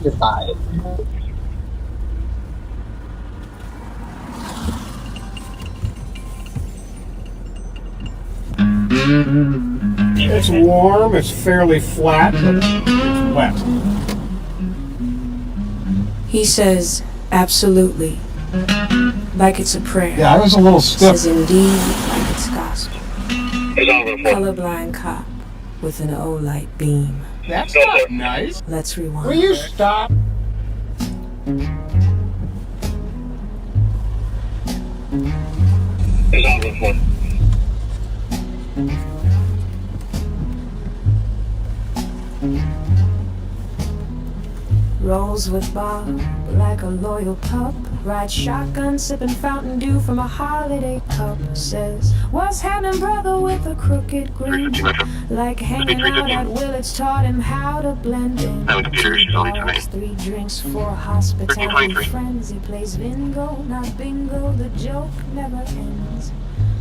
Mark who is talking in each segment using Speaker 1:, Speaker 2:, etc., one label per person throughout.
Speaker 1: จะตาย
Speaker 2: It's warm, it's fairly flat, but it's wet.
Speaker 3: He says, absolutely. Like it's a prayer.
Speaker 2: Yeah, I was a little stiff.
Speaker 3: Says indeed, like it's gospel. Colorblind cop with an O-light beam.
Speaker 2: That's not nice.
Speaker 3: Let's rewind.
Speaker 2: Will you stop?
Speaker 3: Rolls with Bob like a loyal pup. Rides shotgun, sipping Fountain Dew from a holiday cup. Says, what's happening, brother, with a crooked grin? Like hanging out at Willard's taught him how to blend in. 2 bars, 3 drinks, 4 hospitality friends. He plays bingo, not bingo. The joke never ends.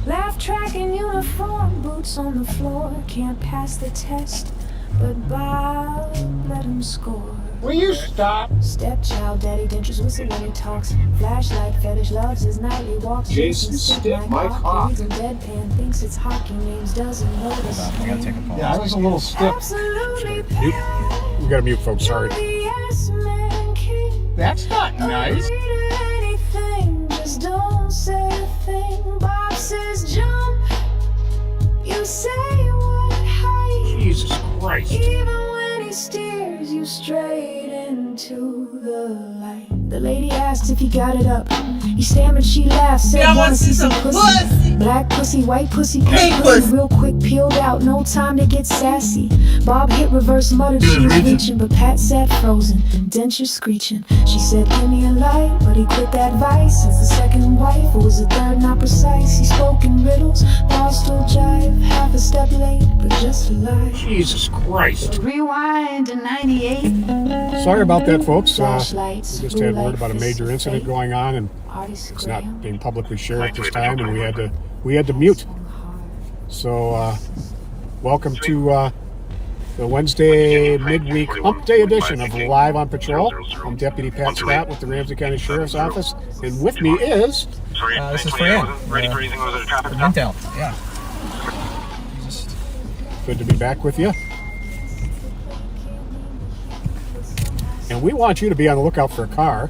Speaker 3: Laugh track in uniform, boots on the floor. Can't pass the test, but Bob let him score.
Speaker 2: Will you stop?
Speaker 3: Stepchild, daddy dentures whistle when he talks. Flashlight fetish loves his nightly walks.
Speaker 2: Jason, stick my cock.
Speaker 3: Reads a deadpan, thinks it's hockey names, doesn't notice.
Speaker 4: I gotta take a pause.
Speaker 2: Yeah, I was a little stiff.
Speaker 3: Absolutely
Speaker 2: We gotta mute, folks. Sorry. That's not nice.
Speaker 3: Anything, just don't say a thing. Bob says jump. You say what height.
Speaker 2: Jesus Christ.
Speaker 3: Even when he steers you straight into the light. The lady asked if he got it up. He stammered, she laughed, said,
Speaker 5: Yeah, I
Speaker 3: wanna see some pussy. Black pussy, white pussy, pink pussy. Real quick, peeled out, no time to get sassy. Bob hit reverse, muttered she was reaching, but Pat sat frozen, denture screeching. She said, give me a light, but he quit that vice. Since the second wife, it was the third not precise. He spoke in riddles, Paul still jive. Half a step late, but just a lie.
Speaker 2: Jesus Christ.
Speaker 3: Rewind to 98.
Speaker 2: Sorry about that, folks. We
Speaker 3: Flashlights,
Speaker 2: just
Speaker 3: blue
Speaker 2: had word
Speaker 3: light,
Speaker 2: about a
Speaker 3: fist
Speaker 2: major
Speaker 3: of
Speaker 2: incident
Speaker 3: fate.
Speaker 2: going on, and
Speaker 3: Artist
Speaker 2: it's
Speaker 3: Graham.
Speaker 2: not being publicly shared at this time, and we had to mute. So, welcome to the Wednesday midweek hump day edition of Live on Patrol. I'm Deputy Pat Scott with the Ramsey County Sheriff's Office, and with me is...
Speaker 4: This is Fran. Pennington. Yeah.
Speaker 2: Good to be back with you. And we want you to be on the lookout for a car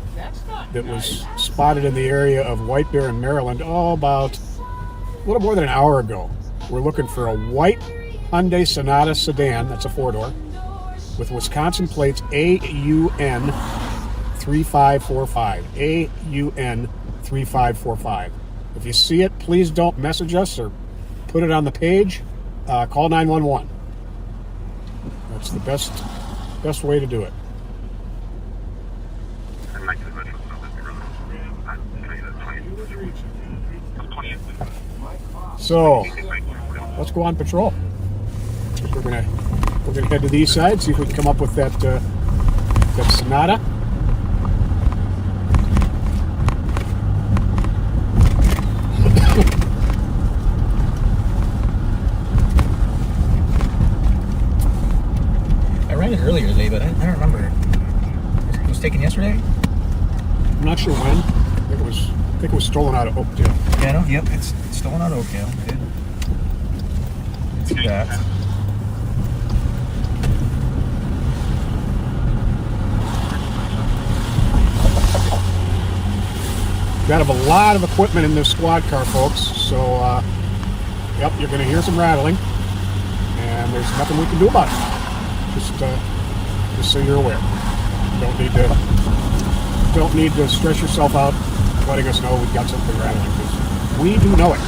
Speaker 2: that was spotted in the area of White Bear in Maryland, about a little more than an hour ago. We're looking for a white Hyundai Sonata sedan, that's a 4-door, with Wisconsin plates AUN 3545. AUN 3545. If you see it, please don't message us or put it on the page. Call 911. That's the best way to do it. So let's go on patrol. We're gonna head to the east side, see if we can come up with that Sonata.
Speaker 4: I ran it earlier today, but I don't remember. It was taken yesterday?
Speaker 2: I'm not sure when. I think it was stolen out of Oakdale.
Speaker 4: Yeah, no, yep, it's stolen out of Oakdale. Good. See that.
Speaker 2: Got a lot of equipment in this squad car, folks. So, yep, you're going to hear some rattling, and there's nothing we can do about it. Just so you're aware. Don't need to stress yourself out letting us know we've got something rattling, because we do know it.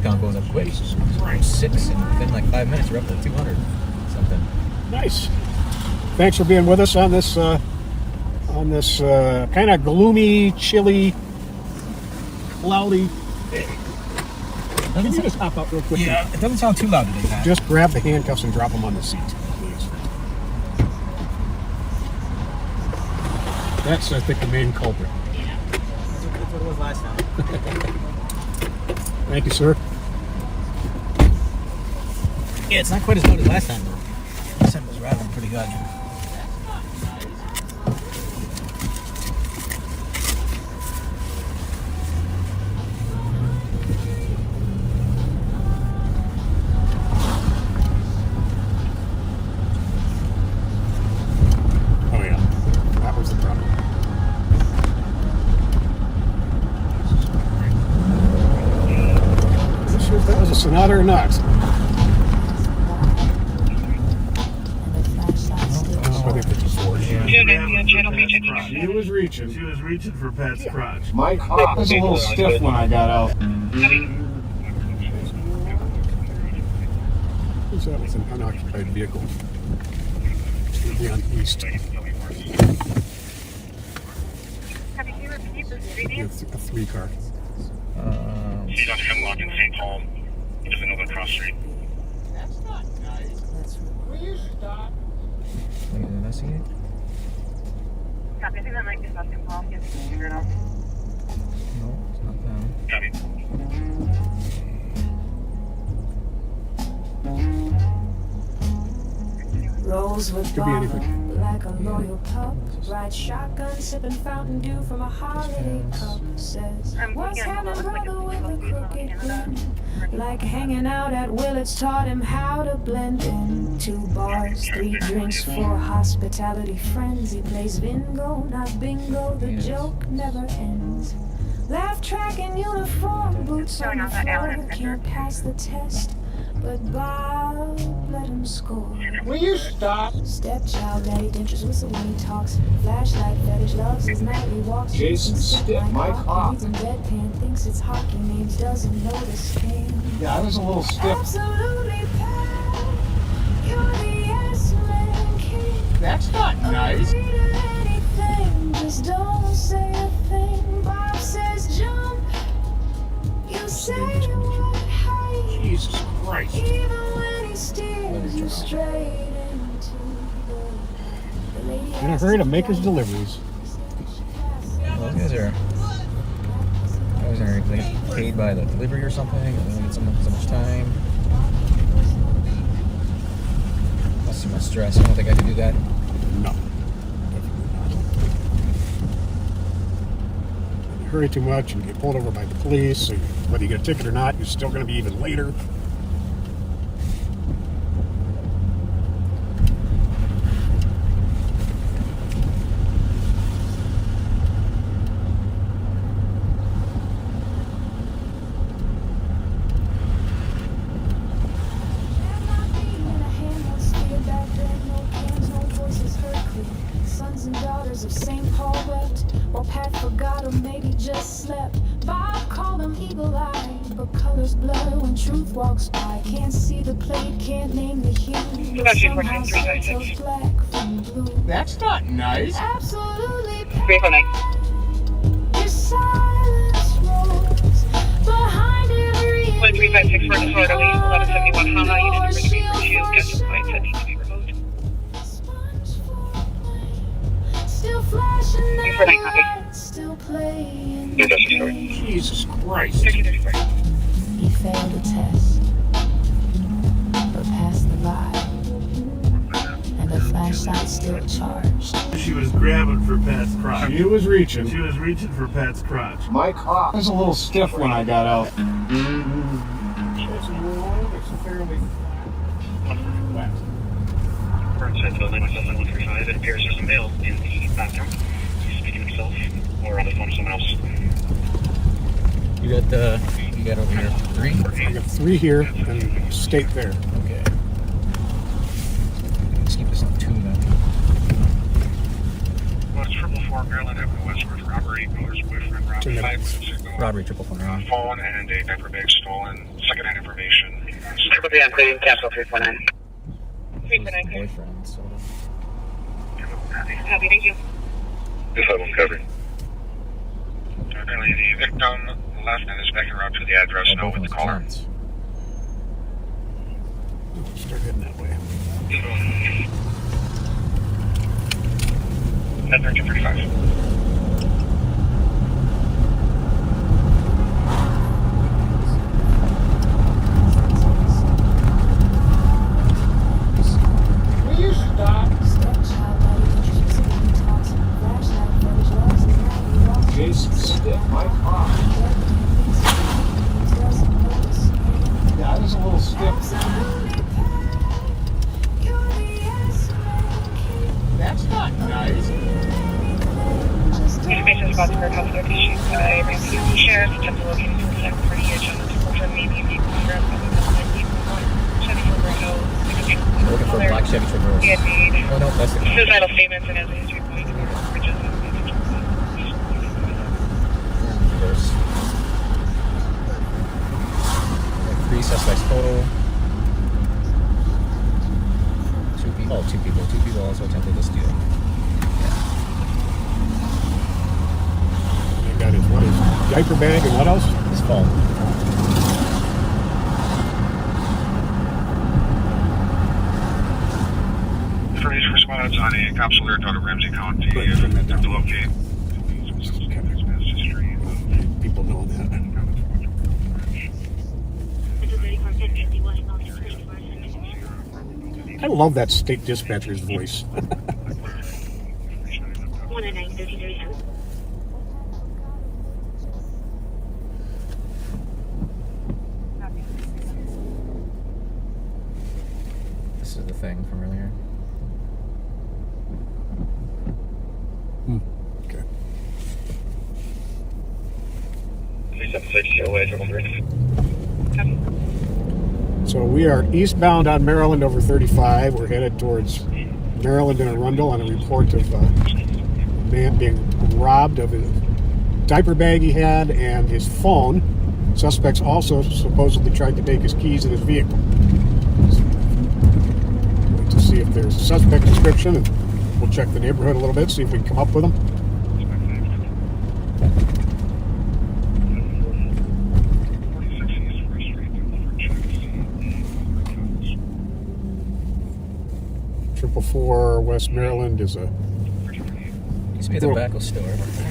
Speaker 4: count goes up quick. 6, and within like 5 minutes, we're up to 200 something.
Speaker 2: Nice. Thanks for being with us on this kind of gloomy, chilly, cloudy day. Can you just hop out real quick?
Speaker 4: Yeah, it doesn't sound too loud today, Pat.
Speaker 2: Just grab the handcuffs and drop them on the seat, please. That's, I think, the main culprit.
Speaker 4: Yeah. That's what it was last time.
Speaker 2: Thank you, sir.
Speaker 4: Yeah, it's not quite as loud as last time, though. Last time it was rattling pretty good.
Speaker 2: Oh, yeah. That was the problem. Not sure if that was a Sonata or not. I think it's a Ford.
Speaker 1: She was reaching for Pat's crotch.
Speaker 2: My cock was a little stiff when I got out. Who's that with an unoccupied vehicle? It's going to be on East. A 3-car.
Speaker 5: She's on Hemlock in St. Paul. He doesn't know the cross street.
Speaker 1: That's not nice. Will you stop?
Speaker 4: Wait, did I see it?
Speaker 6: I think that might be St. Paul. Yes, figure it out.
Speaker 4: No, it's not that.
Speaker 5: Copy.
Speaker 3: Rolls with
Speaker 2: Could be
Speaker 3: Bob
Speaker 2: anything.
Speaker 3: like a loyal pup. Ride shotgun, sipping Fountain Dew from a holiday cup. Says, what's happening, brother, with a crooked grin? Like hanging out at Willard's taught him how to blend in. 2 bars, 3 drinks, 4 hospitality friends. He plays bingo, not bingo. The joke never ends. Laugh track in uniform, boots on the floor. Can't pass the test, but Bob let him score.
Speaker 1: Will you stop?
Speaker 3: Stepchild, daddy, dentures whistle when he talks. Flashlight fetish, loves his nightly walks.
Speaker 1: Jason, stiff my cock.
Speaker 3: Reads in bedpan, thinks it's hockey names, doesn't know the scam.
Speaker 1: Yeah, I was a little stiff.
Speaker 3: Absolutely, pal. You're the S-man king.
Speaker 1: That's not nice.
Speaker 3: Agree to anything, just don't say a thing. Bob says jump. You say what height.
Speaker 1: Jesus Christ.
Speaker 3: Even when he steers you straight into the lady.
Speaker 2: In a hurry to make his deliveries.
Speaker 4: Well, those guys are like paid by the delivery or something. They only get so much time. That's too much stress. I don't think I could do that.
Speaker 2: No. Definitely not. If you hurry too much and get pulled over by the police, so whether you get a ticket or not, you're still going to be even later.
Speaker 3: Sons and daughters of St. Paul wept, while Pat forgot or maybe just slept. Bob called them eagle-eyed, but colors blur when truth walks by. Can't see the plate, can't name the hue, but somehow still tells black from blue.
Speaker 1: That's not nice.
Speaker 3: Absolutely,
Speaker 6: Great for night.
Speaker 3: your silence rolls behind every
Speaker 6: 1356 for Florida Lee, 1171 Haha, unit number 342, get to flights that need to be removed.
Speaker 3: still flashing
Speaker 6: Thanks for night, copy.
Speaker 3: lights, still playing.
Speaker 5: Yeah, that's the story.
Speaker 1: Jesus Christ.
Speaker 6: 1334.
Speaker 3: He failed a test, but passed the vibe, and the flashlight still charged.
Speaker 1: She was grabbing for Pat's crotch.
Speaker 2: She was reaching.
Speaker 1: She was reaching for Pat's crotch.
Speaker 2: My cock was a little stiff when I got out.
Speaker 5: Burnside building, myself on 135. It appears there's a male in the bathroom. He's speaking to himself or on the phone to someone else.
Speaker 4: You got over here 3?
Speaker 2: I got 3 here and state there.
Speaker 4: Okay. Let's keep this on 2 then.
Speaker 5: Well, it's 444 Maryland Avenue Westward. Robbery, owner's boyfriend,
Speaker 2: Two
Speaker 5: Ramsey.
Speaker 2: minutes.
Speaker 5: Cisco.
Speaker 4: Robbery 444.
Speaker 5: Phone and a diaper bag stolen. secondhand information.
Speaker 6: Triple I'm clearing Castle 349. 349, clear.
Speaker 4: Boyfriend, sort of.
Speaker 6: Copy, thank you.
Speaker 5: This level covered. Apparently the victim left and is back en route to the address now with the caller.
Speaker 2: Start heading that way.
Speaker 5: 10:35.
Speaker 1: Will you stop?
Speaker 7: Jason stiff my car. Yeah, I was a little stiff.
Speaker 1: That's not nice.
Speaker 6: Information about the Burrill location by Ramsey County Sheriff. Attempt to locate a suicide party at John Cisco maybe a vehicle for Chevy Silverado.
Speaker 4: Looking for a black Chevy Traverse.
Speaker 6: He had made
Speaker 4: Oh no, that's the car.
Speaker 6: suicidal statements and has a history of going through bridges and
Speaker 4: Reverse. Like 3 suspects total. 2 people. Oh, 2 people. 2 people also attempted to steal.
Speaker 2: He got his, what, his diaper bag and what else?
Speaker 4: His phone.
Speaker 5: Furnished response on a cops alert out of Ramsey County.
Speaker 2: Right, turn that down.
Speaker 5: To locate.
Speaker 2: People know that. I love that state dispatcher's voice.
Speaker 6: 109-1337.
Speaker 4: This is the thing from earlier.
Speaker 2: Okay.
Speaker 5: 376 your way, triple three.
Speaker 2: So we are eastbound on Maryland over 35. We're headed towards Maryland and Arundel on a report of a man being robbed of his diaper bag he had and his phone. Suspects also supposedly tried to take his keys in his vehicle. Wait to see if there's a suspect description, and we'll check the neighborhood a little bit, see if we can come up with them. Triple 4 West Maryland is a
Speaker 4: Used to be a tobacco store.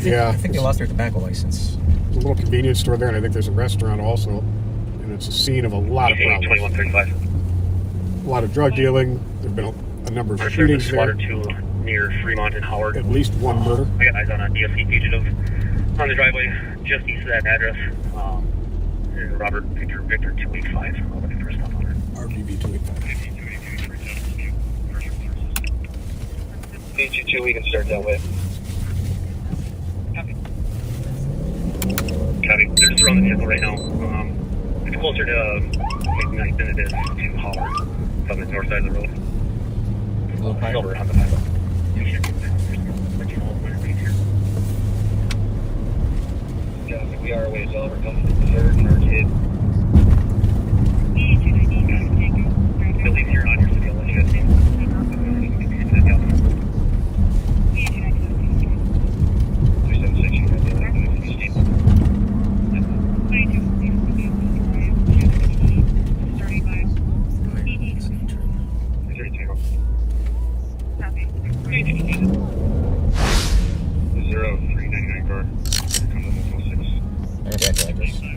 Speaker 2: Yeah.
Speaker 4: I think they lost their tobacco license.
Speaker 2: There's a little convenience store there, and I think there's a restaurant also. And it's a scene of a lot of problems.
Speaker 5: 2135.
Speaker 2: A lot of drug dealing. There's been a number of shootings there.
Speaker 5: Water 2 near Fremont and Howard.
Speaker 2: At least one murder.
Speaker 5: I got eyes on a DFC fugitive on the driveway just east of that address. Robert Victor 285. I'm looking for a stop on her.
Speaker 2: RBV 285.
Speaker 5: P22, we can start that way. Copy. They're just around the vehicle right now. It's closer to McKnight than it is to Howard. It's on the north side of the road.
Speaker 4: Little pipe.
Speaker 5: Over on the highway. You should get that. Let you know when it's here. Yeah, I think we are a ways over. Coming to the third and arcade. They'll leave here on your city. I'll let you guys see.
Speaker 4: Okay, I feel like this.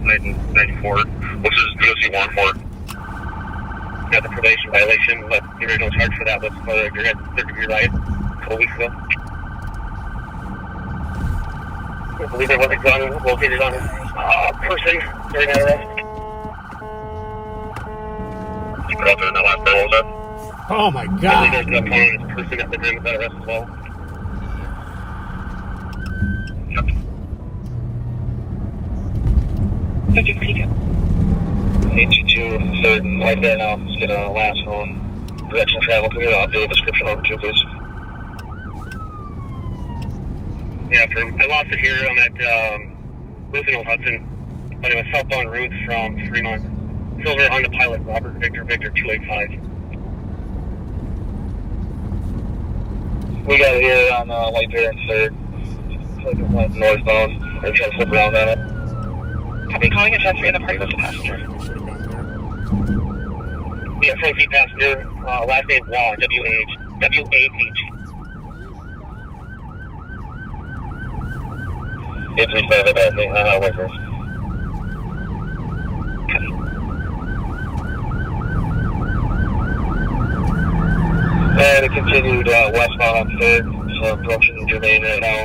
Speaker 5: 94, which is DOC warrant for. Got the probation violation, but the original charge for that was for your third-degree riot a couple weeks ago. I believe there was a gun located on a person during that arrest. You put out there in that last bill, was that?
Speaker 2: Oh my
Speaker 5: I believe
Speaker 2: God.
Speaker 5: there's a gun on this person at the time of that arrest as well. Yep. 82, third and right there now. Let's get a last phone. Direction travel. Can you update the description over to, please? Yeah, I lost it here. I'm at Ruth and Old Hudson. But it was southbound routes from Fremont. Silver on the pilot, Robert Victor 285. We got it here on White Bear and 3rd. Northbound. They're trying to flip around on it.
Speaker 6: Copy, calling a 10-3 in the party with the passenger.
Speaker 5: Yeah, front seat passenger, last name Wah, W-A-H. W-A-H. 835 at that way first. And it continued westbound on 3rd, so approaching Jermaine right now.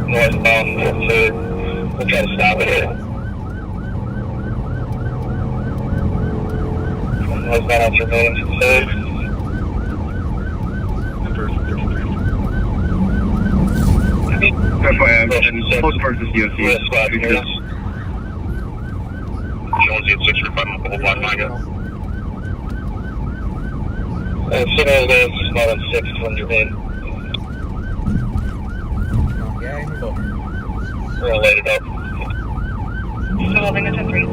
Speaker 5: Northbound on 3rd. We'll try to stop it here. Northbound on Jermaine, 3rd. FYI, most parts of DOC. Yeah, squad here. Jonesy at 6 5 couple block behind you. Signal there, small on 6 from Jermaine.
Speaker 4: Yeah, move over.
Speaker 5: We're gonna light it up.
Speaker 6: Still holding a 10-3.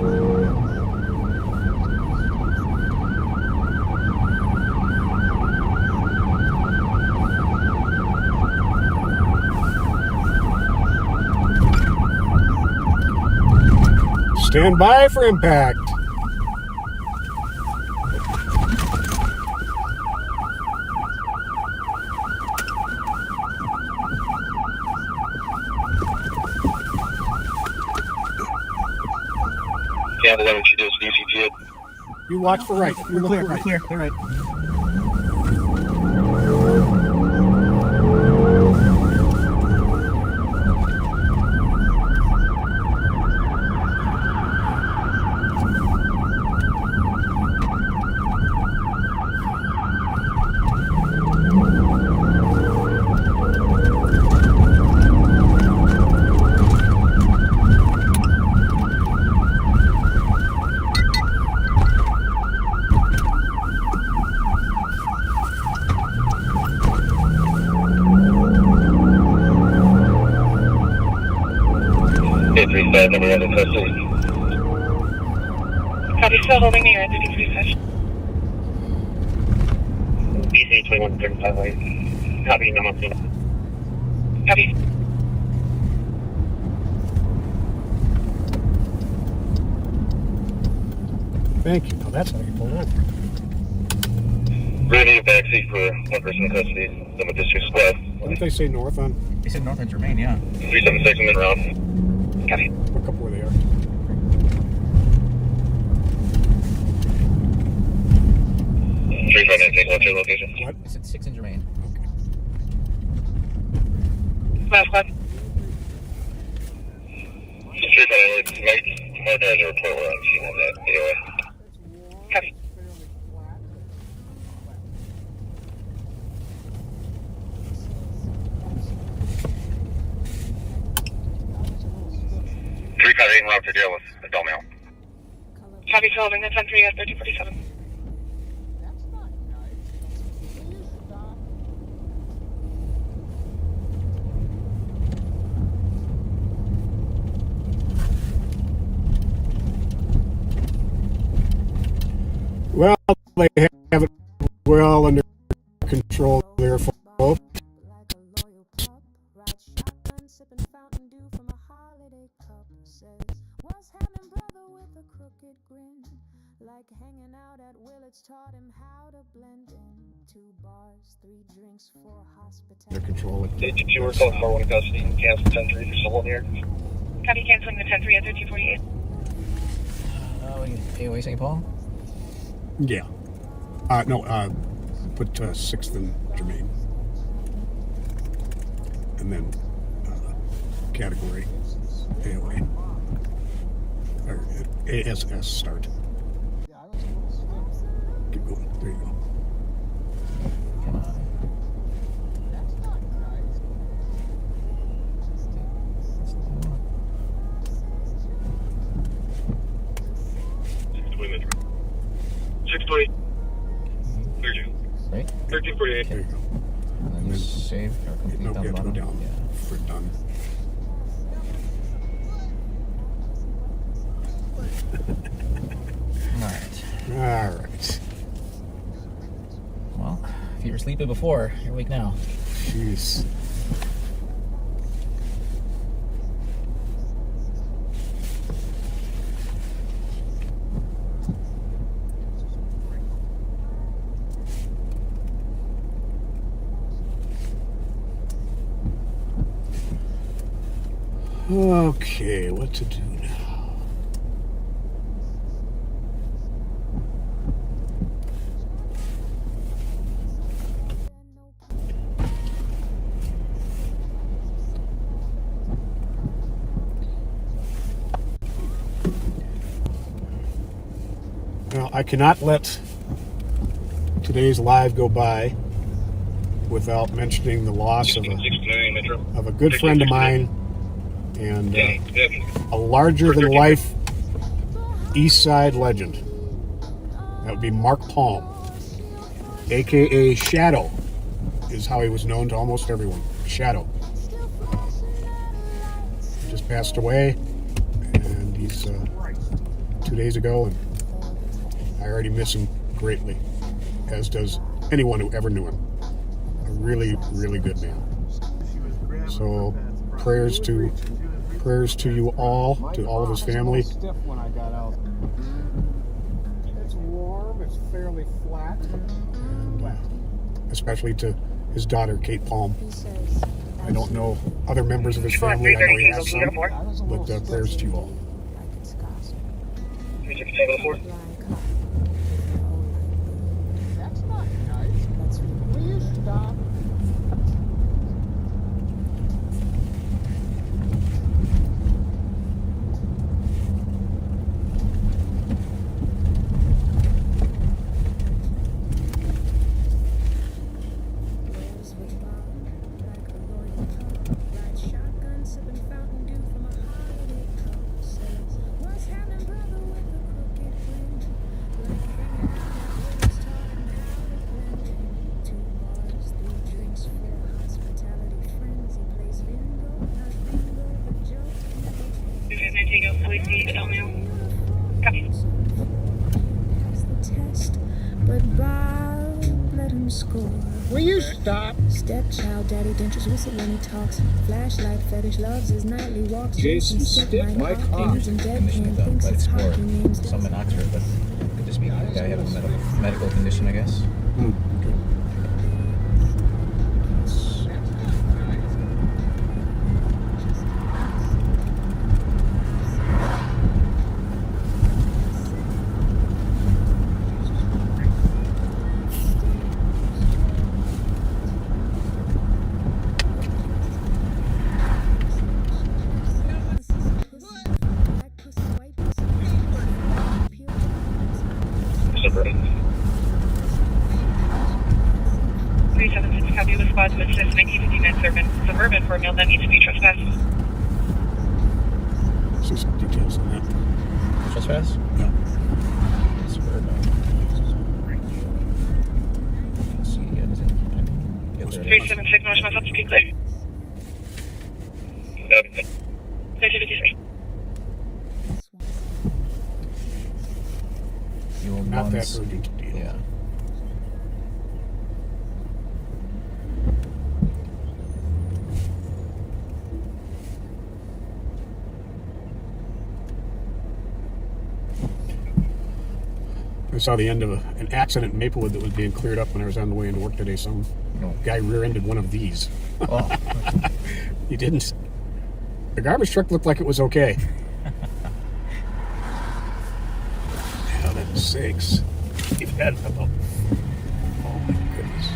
Speaker 2: Stand by for impact.
Speaker 5: Campbell, what you do is DCT it.
Speaker 2: You watch for right. You're clear. Right. Clear. All right.
Speaker 5: Number 1 in custody.
Speaker 6: Copy, still holding me. You're at 53
Speaker 5: BC 2135 light. Copy, I'm on scene.
Speaker 6: Copy.
Speaker 2: Thank you. Now that's how you pull over.
Speaker 5: We're gonna need a backseat for 1 person in custody. Some district squad.
Speaker 2: Didn't they say north on?
Speaker 4: They said north on Jermaine, yeah.
Speaker 5: 376 in round.
Speaker 6: Copy.
Speaker 2: Look up where they are.
Speaker 5: What's your location?
Speaker 2: What?
Speaker 4: I said 6 in Jermaine.
Speaker 6: Last squad.
Speaker 5: Street Mike, Martin has a report we're on scene on that AOA.
Speaker 6: Copy.
Speaker 5: Being route to deal with adult male.
Speaker 6: Copy, still holding the 10-3 at 1347.
Speaker 2: Well, they have it well under control there, folks.
Speaker 3: Like hanging out at Willard's taught him how to blend in. 2 bars, 3 drinks, 4 hospitality.
Speaker 2: Their control.
Speaker 5: Did you recall 4-1 custody? Cancel 10-3 for someone here?
Speaker 6: Copy, canceling the 10-3 at 1348.
Speaker 4: AOA St. Paul?
Speaker 2: Yeah. No, put 6th and Germain. And then category AOA. Or ASS start. Keep going. There you go.
Speaker 4: Come on.
Speaker 5: 620. 32.
Speaker 4: Right?
Speaker 5: 1348.
Speaker 2: There you go.
Speaker 4: And then just save or complete
Speaker 2: No,
Speaker 4: down
Speaker 2: you
Speaker 4: the
Speaker 2: have to go
Speaker 4: bottom.
Speaker 2: down
Speaker 4: Yeah.
Speaker 2: for done.
Speaker 4: Alright.
Speaker 2: All right.
Speaker 4: Well, if you were sleeping before, you're awake now.
Speaker 2: Jeez. Okay, what to do now? Now, I cannot let today's live go by without mentioning the loss of a good friend of mine and a larger-than-life East Side legend. That would be Mark Palm, a.k.a. Shadow, is how he was known to almost everyone. Shadow. He just passed away, and he's 2 days ago, and I already miss him greatly, as does anyone who ever knew him. A really, really good man. So, prayers to you all, to all of his family.
Speaker 7: Stiff when I got out. It's warm. It's fairly flat.
Speaker 2: Especially to his daughter, Kate Palm. I don't know other members of his family. I know he has some, but prayers to you all.
Speaker 7: That's not nice. Will you stop? Will you stop?
Speaker 3: Stepchild, daddy dentures, whistle when he talks. Flashlight fetish, loves his nightly walks.
Speaker 7: Jason Stick, Mike Hawk.
Speaker 4: Condition is done, but it's for some in Oxford, but it could just be the guy having a medical condition, I guess.
Speaker 6: Suburban for a meal that needs to be trespassed.
Speaker 2: See some details on that.
Speaker 4: Trespass?
Speaker 2: Yeah.
Speaker 4: Suburban. Let's see, anything? Get there.
Speaker 6: 376 North South to be clear. 353.
Speaker 2: Not that urgent a deal.
Speaker 4: Yeah.
Speaker 2: I saw the end of an accident in Maplewood that was being cleared up when I was on the way into work today. Some guy rear-ended one of these.
Speaker 4: Oh.
Speaker 2: He didn't The garbage truck looked like it was okay. Heaven's sakes. Keep that up. Oh my goodness.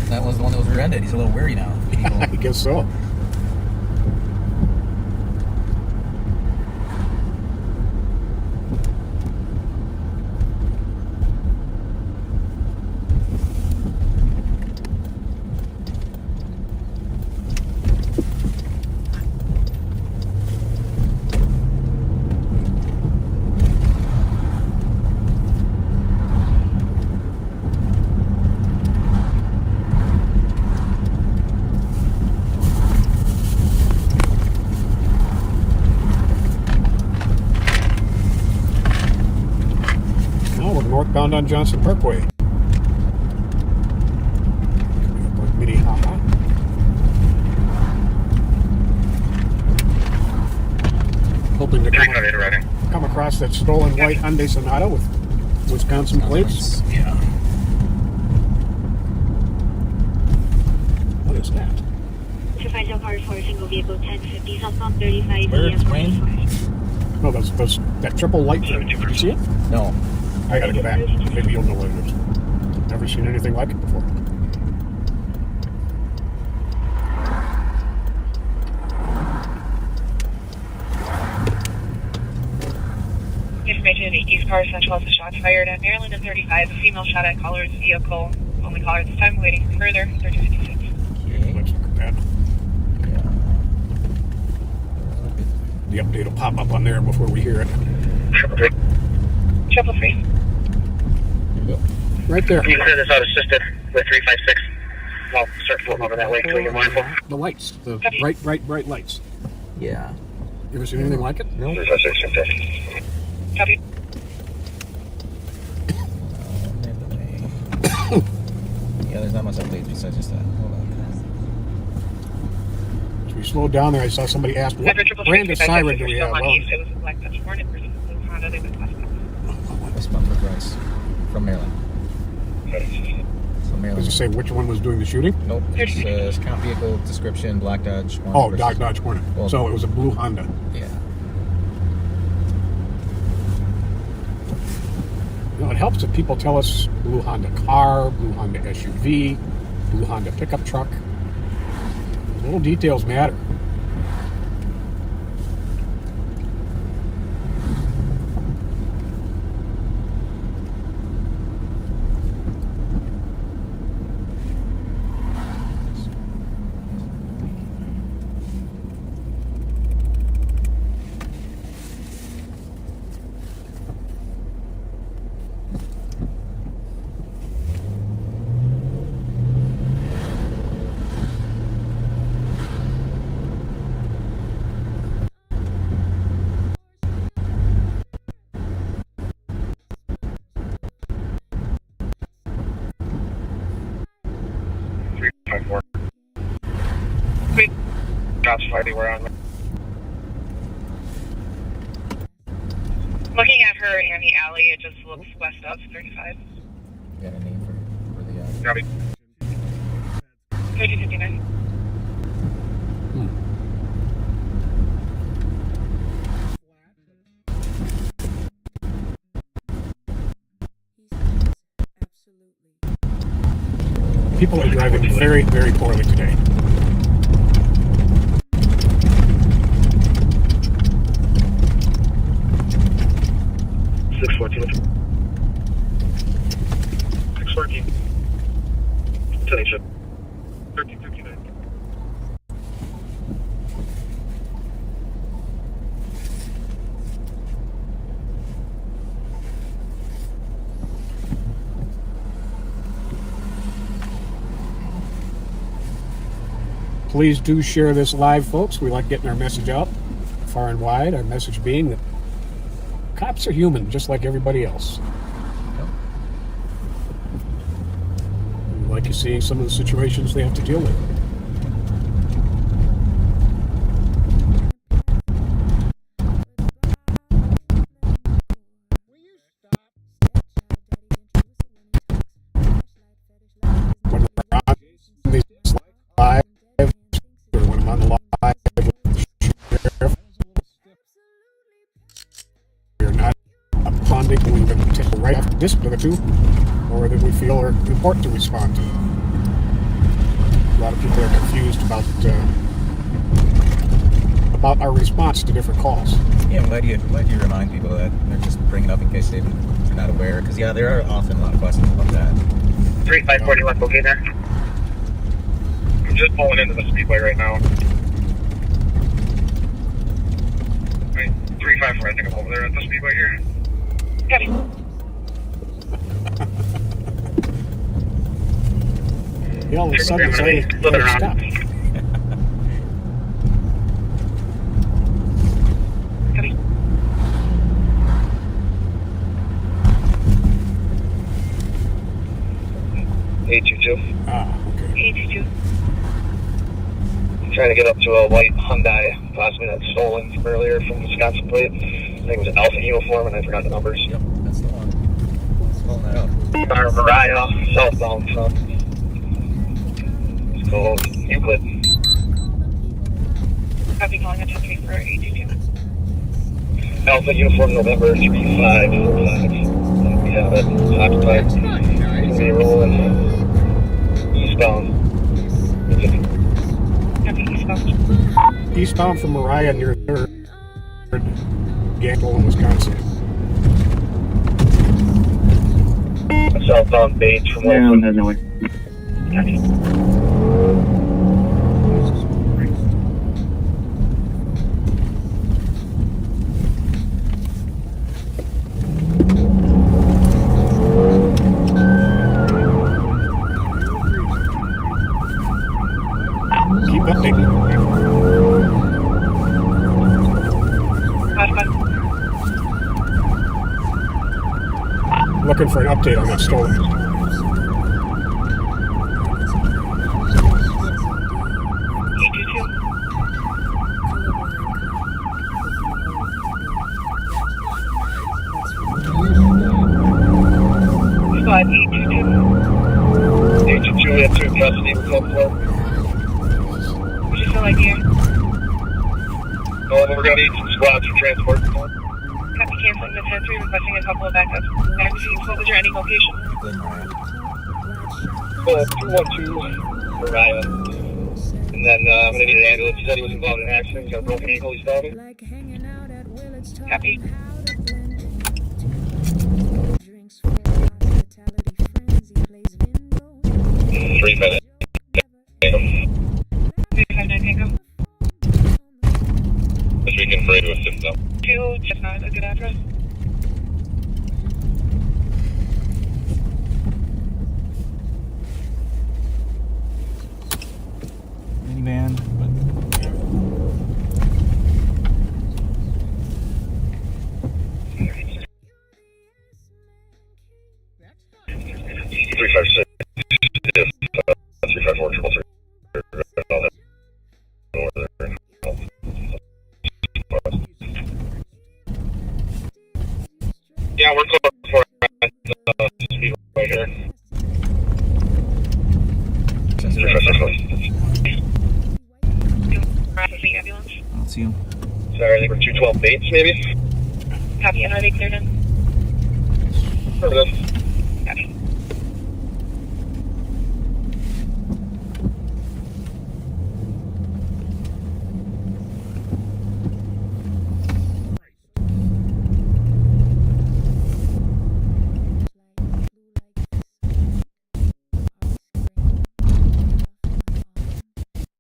Speaker 4: That was the one that was rear-ended. He's a little weary now.
Speaker 2: I guess so. Northbound on Johnson Parkway. Minnehaha. Hoping to come across that stolen white Hyundai Sonata with Wisconsin plates.
Speaker 4: Yeah.
Speaker 2: What is that?
Speaker 6: Supervisor car for single vehicle 1050 southbound 35
Speaker 4: Where?
Speaker 6: ES
Speaker 4: Wayne?
Speaker 6: 45.
Speaker 2: No, that's that triple light thing. Did you see it?
Speaker 4: No.
Speaker 2: I gotta go back. Maybe you'll know what it is. Never seen anything like it before.
Speaker 6: Information: East Car Central has shots fired at Maryland and 35. A female shot at caller's vehicle. Only caller at this time. Waiting further. 3056.
Speaker 2: Okay, let's look at that.
Speaker 4: Yeah.
Speaker 2: The update will pop up on there before we hear it.
Speaker 6: Triple three.
Speaker 2: Right there.
Speaker 5: You can clear this out assisted with 356. I'll start floating over that way until you're mindful.
Speaker 2: The lights, the bright lights.
Speaker 4: Yeah.
Speaker 2: You ever seen anything like it?
Speaker 4: No.
Speaker 5: 356.
Speaker 6: Copy.
Speaker 4: Yeah, there's not much updates besides just that. Hold on.
Speaker 2: As we slowed down there, I saw somebody ask, what brand of siren do we have?
Speaker 6: It was a black Dutch Hornet versus a blue Honda. They went
Speaker 4: Westbound for Vries from Maryland. So Maryland.
Speaker 2: Does it say which one was doing the shooting?
Speaker 4: Nope. It says count vehicle description Black Dodge Hornet.
Speaker 2: Oh,
Speaker 4: versus-
Speaker 2: Dodge Hornet.
Speaker 4: Well,
Speaker 2: So it was a blue Honda.
Speaker 4: Yeah.
Speaker 2: You know, it helps if people tell us blue Honda car, blue Honda SUV, blue Honda pickup truck. Little details matter.
Speaker 5: Shots fired anywhere on.
Speaker 6: Looking at her in the alley, it just looks west of 35.
Speaker 4: You got a name for the
Speaker 5: Copy.
Speaker 6: 3059.
Speaker 2: People are driving very, very poorly today.
Speaker 5: Attention. 1359.
Speaker 2: Please do share this live, folks. We like getting our message out far and wide. Our message being that cops are human, just like everybody else. We like you seeing some of the situations they have to deal with. to the two, or that we feel are important to respond to. A lot of people are confused about our response to different calls.
Speaker 4: Yeah, I'm glad you remind people that they're just bringing it up in case they're not aware. Because yeah, there are often a lot of questions about that.
Speaker 5: 3541, okay there? I'm just pulling into the speedway right now. Right, 354, I think I'm over there at the speedway here.
Speaker 6: Copy.
Speaker 2: He all of a sudden decided to stop.
Speaker 6: Copy.
Speaker 5: A22.
Speaker 2: Ah, okay.
Speaker 6: 82.
Speaker 5: Trying to get up to a white Hyundai, possibly that's stolen from earlier from Wisconsin plate. I think it was an Alpha uniform, and I forgot the numbers.
Speaker 4: Yep, that's the one. Pulling that up.
Speaker 5: Our Mariah, southbound from. It's called Euclid.
Speaker 6: Copy, calling at 10-3 for 822.
Speaker 5: Alpha uniform November 3545. We have it occupied. It's going to be rolling eastbound.
Speaker 6: Copy, eastbound.
Speaker 2: Eastbound from Mariah near 3rd, Gamble in Wisconsin.
Speaker 5: Southbound Bates from Wilson.
Speaker 6: Copy.
Speaker 2: Keep updating. Looking for an update on that stolen.
Speaker 6: Squad 822.
Speaker 5: 822, we have 2 in custody. We're called for.
Speaker 6: What's your full idea?
Speaker 5: We're going to need some squads for transport.
Speaker 6: Copy, canceling the 10-3, requesting a couple of backups. Ramsey, what was your ending location?
Speaker 4: Good, Mariah.
Speaker 5: 212 Mariah. And then I'm going to need an ambulance. He said he was involved in an accident. He's got a broken ankle. He's starving.
Speaker 6: Copy.
Speaker 5: Three minutes.
Speaker 6: 359 Tango.
Speaker 5: This weekend for to assist them.
Speaker 6: 2, just not a good address.
Speaker 4: Minivan.
Speaker 5: 356. 354 triple three. Yeah, we're close for speedway here.
Speaker 6: Processing ambulance.
Speaker 4: I don't see him.
Speaker 5: Sorry, I think we're 212 Bates, maybe?
Speaker 6: Copy, and are they cleared in?
Speaker 5: Affirmative.
Speaker 6: Copy.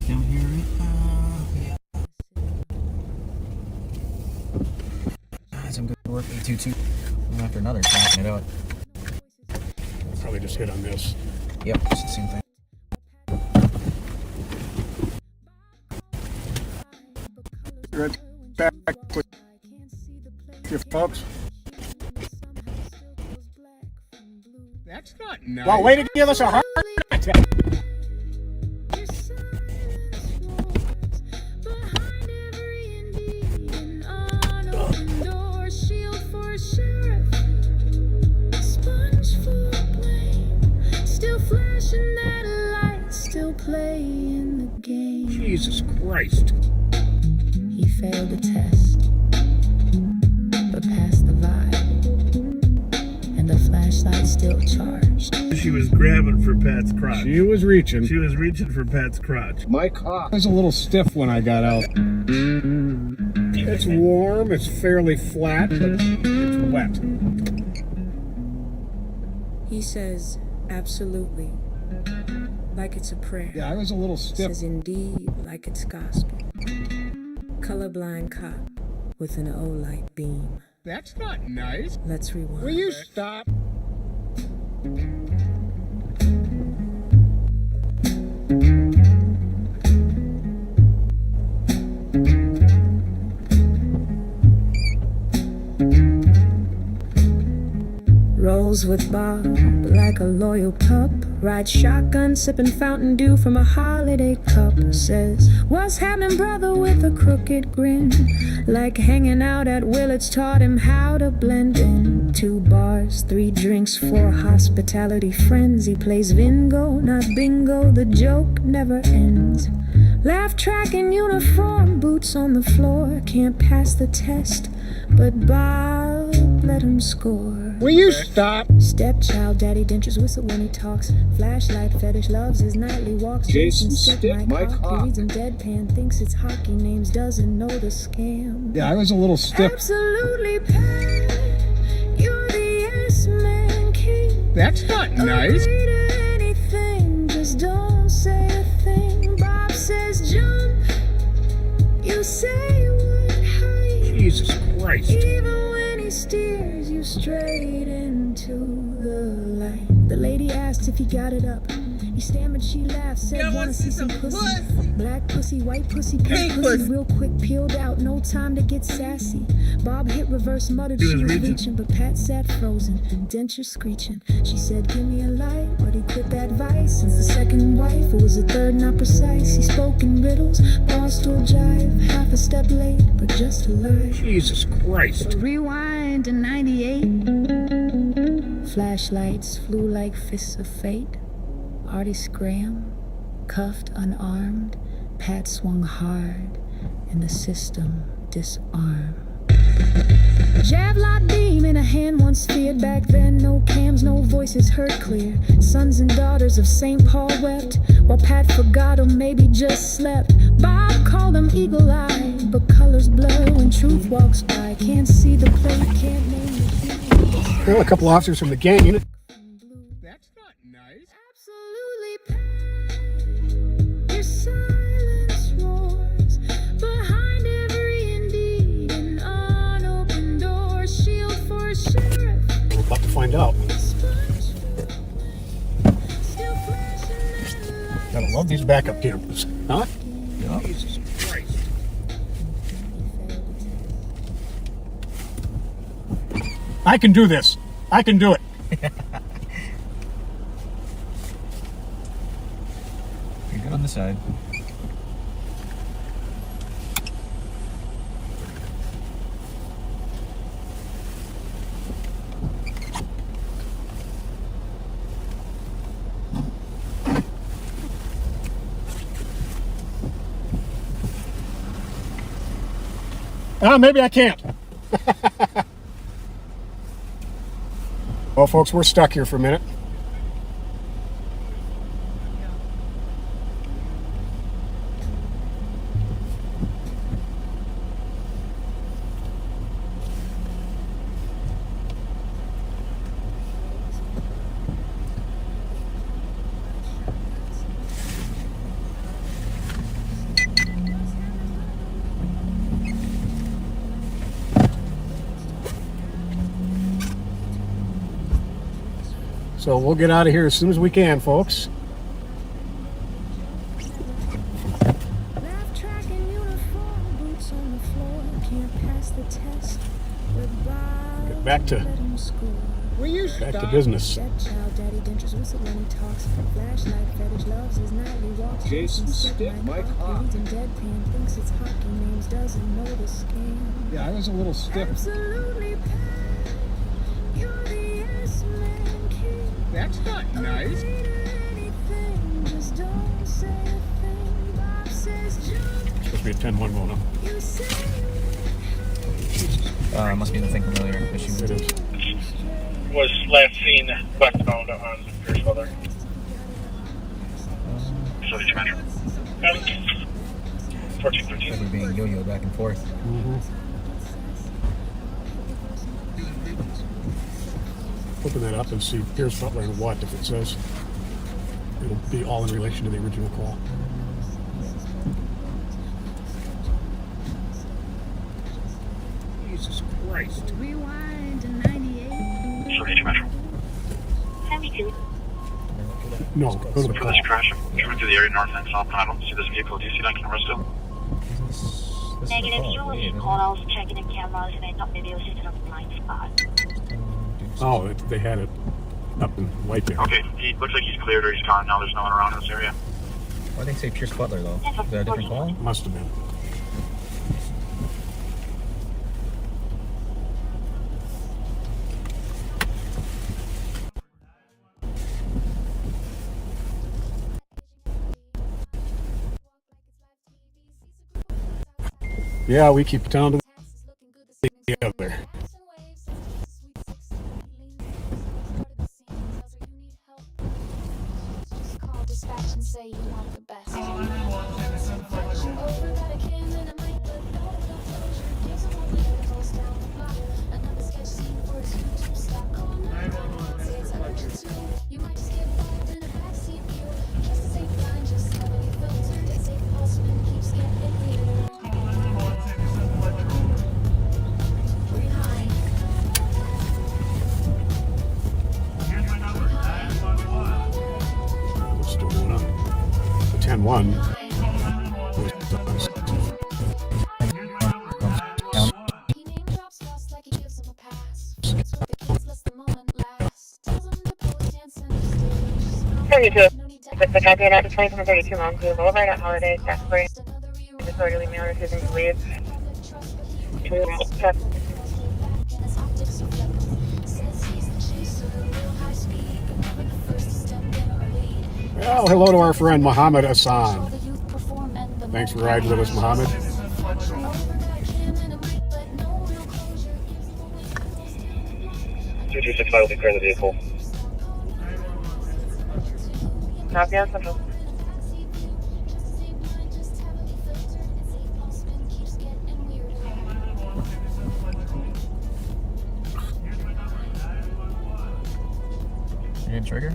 Speaker 4: Down here, yeah. Some good work. 822. One after another, knocking it out.
Speaker 2: Probably just hit on this.
Speaker 4: Yep, it's the same thing.
Speaker 2: Right back with your folks.
Speaker 7: That's not nice.
Speaker 2: Well, way to give us a heart attack.
Speaker 3: Playing the game.
Speaker 7: Jesus Christ.
Speaker 3: He failed the test, but passed the vibe. And the flashlight still charged.
Speaker 8: She was grabbing for Pat's crotch.
Speaker 2: She was reaching.
Speaker 8: She was reaching for Pat's crotch.
Speaker 7: My cock.
Speaker 2: I was a little stiff when I got out. It's warm, it's fairly flat, but it's wet.
Speaker 3: He says, absolutely, like it's a prayer.
Speaker 2: Yeah, I was a little stiff.
Speaker 3: Says indeed, like it's gospel. Colorblind cop with an O-light beam.
Speaker 2: That's not nice.
Speaker 3: Let's rewind.
Speaker 2: Will you stop?
Speaker 3: Rolls with Bob like a loyal pup. Ride shotgun, sipping Fountain Dew from a holiday cup. Says, what's happening, brother, with a crooked grin? Like hanging out at Willard's taught him how to blend in. 2 bars, 3 drinks, 4 hospitality friends. He plays bingo, not bingo, the joke never ends. Laugh track in uniform, boots on the floor. Can't pass the test, but Bob let him score.
Speaker 2: Will you stop?
Speaker 3: Stepchild, daddy dentures whistle when he talks. Flashlight fetish loves his nightly walks.
Speaker 7: Jason
Speaker 3: stick
Speaker 7: my
Speaker 3: cock.
Speaker 7: cock.
Speaker 3: He reads him deadpan, thinks it's hockey names, doesn't know the scam.
Speaker 2: Yeah, I was a little stiff.
Speaker 3: Absolutely, Pat, you're the S-man king.
Speaker 2: That's not nice.
Speaker 3: Agree to anything, just don't say a thing. Bob says jump, you say what height.
Speaker 2: Jesus Christ.
Speaker 3: Even when he steers you straight into the light. The lady asked if he got it up. He stammered, she laughed, said, wanna see some pussy. Black pussy, white pussy, pink pussy. Real quick, peeled out, no time to get sassy. Bob hit reverse, muttered she was reaching, but Pat sat frozen, denture screeching. She said, give me a light, but he quit that vice. Since the second wife, it was the third not precise. He spoke in riddles, barstool jive, half a step late, but just a lie.
Speaker 2: Jesus Christ.
Speaker 3: Rewind to 98. Flashlights flew like fists of fate. Artie Graham, cuffed, unarmed. Pat swung hard, and the system disarmed. Javelot beam in a hand once feared. Back then, no cams, no voices heard clear. Sons and daughters of St. Paul wept, while Pat forgot or maybe just slept. Bob called him eagle-eyed, but colors blur when truth walks by. Can't see the plate, can't name the hero.
Speaker 2: Well, a couple officers from the gang unit. That's not nice.
Speaker 3: Absolutely, Pat. Your silence roars behind every indeed. An unopened door, shield for a sheriff.
Speaker 2: We're about to find out. Gotta love these backup cameras, huh?
Speaker 4: Yeah.
Speaker 2: Jesus Christ. I can do this. I can do it.
Speaker 4: You're good on the side.
Speaker 2: Maybe I can't. Well, folks, we're stuck here for a minute. So we'll get out of here as soon as we can, folks.
Speaker 3: Laugh track in uniform, boots on the floor. Can't pass the test.
Speaker 2: Get back to
Speaker 7: Will you
Speaker 2: back to
Speaker 7: stop?
Speaker 2: business.
Speaker 3: Stepchild, daddy dentures whistle when he talks. Flashlight fetish loves his nightly walks.
Speaker 7: Jason stick my cock.
Speaker 3: Reads in deadpan, thinks it's hockey names, doesn't know the scam.
Speaker 2: Yeah, I was a little stiff.
Speaker 3: Absolutely, Pat. You're the S-man king.
Speaker 2: That's not nice.
Speaker 3: Agree to anything, just don't say a thing. Bob says jump,
Speaker 2: Supposed to be a 10-1 Mona.
Speaker 3: you say
Speaker 4: Must be the thing familiar issue.
Speaker 2: It is.
Speaker 9: was last seen westbound on Pierce Butler.
Speaker 5: So did you measure?
Speaker 9: 1413.
Speaker 4: Like we're being yo-yoed back and forth.
Speaker 2: Open that up and see Pierce Butler and what. If it says, it'll be all in relation to the original call.
Speaker 7: Jesus Christ.
Speaker 1: Rewind to 98.
Speaker 5: So did you measure?
Speaker 6: 72.
Speaker 2: No, go to the
Speaker 5: For
Speaker 2: call.
Speaker 5: this crash, I'm driving through the area north and south. I don't see this vehicle. Do you see that camera still?
Speaker 4: This
Speaker 6: Negative,
Speaker 4: is
Speaker 6: you
Speaker 4: the
Speaker 6: will
Speaker 4: call.
Speaker 6: call. I was checking the cameras and I thought maybe it was just a blind spot.
Speaker 2: Oh, they had it up in White Bear.
Speaker 5: Okay, he looks like he's cleared or he's gone now. There's no one around in this area.
Speaker 4: Why do they say Pierce Butler though? Is that a different call?
Speaker 2: Must have been. Yeah, we keep down together.
Speaker 3: Call dispatch and say you want the best. You might just get involved in a backseat view. Just to say blind, just heavily filtered. It's a pulse when it keeps getting weirder.
Speaker 2: What's still going on? The 10-1.
Speaker 3: He name drops fast like he gives him a pass. So if it gets less the moment last. Tells him to pull his stance center stage.
Speaker 6: 72.
Speaker 3: No need to
Speaker 6: The copy of that is 2032 Mountain View Boulevard at Holiday. Taxbury. Disorderly man refusing to leave. Check.
Speaker 2: Well, hello to our friend Muhammad Hassan. Thanks for riding with us, Muhammad.
Speaker 5: 2265 will be clearing the vehicle.
Speaker 6: Copy on Central.
Speaker 4: You didn't trigger?